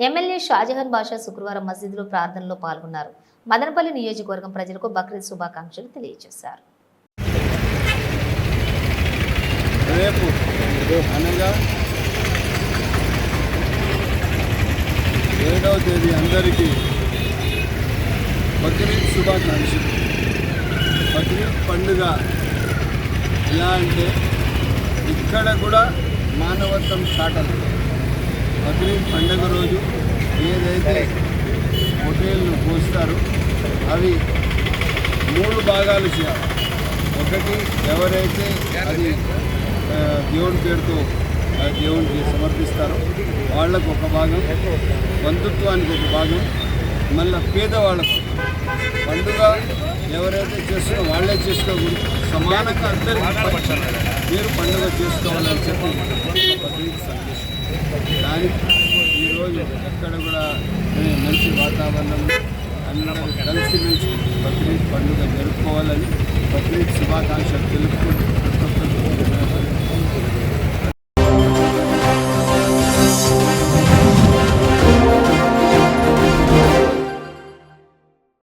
MLA Shahjahan బాషా శుక్రవారం మసీదులో ప్రార్థనలో పాల్గొన్నారు. మదనపల్లి నియోజకవర్గం ప్రజలకు బక్రీద్ శుభాకాంక్షలు తెలియజేశారు. రేపు అనగా 7వ తేదీ అందరికీ బక్రీద్ శుభాకాంక్షలు. బక్రీద్ పండుగ ఎలా అంటే ఇక్కడ కూడా మానవత్వం చాటలు. బక్రీద్ పండుగ రోజు ఏదైతే హోటళ్ళు పోస్తారో అవి 3 భాగాలు చేయాలి. ఒకటి ఎవరైతే అది దేవుని పేరుతో దేవునికి సమర్పిస్తారో వాళ్ళకు ఒక భాగం, బంధుత్వానికి ఒక భాగం, మళ్ళీ పేదవాళ్ళకు. పండుగ ఎవరైతే చేస్తారో వాళ్ళే చేసుకోకూడదు, సమానంగా అందరికీ మీరు పండుగ చేసుకోవాలని చెప్పి బక్రీద్ సందేశం. దానికి ఈరోజు ఎక్కడ కూడా మంచి వాతావరణం, అందరూ కలిసిమెలిసి బక్రీద్ పండుగ జరుపుకోవాలని బక్రీద్ శుభాకాంక్షలు తెలుపుకుంటూ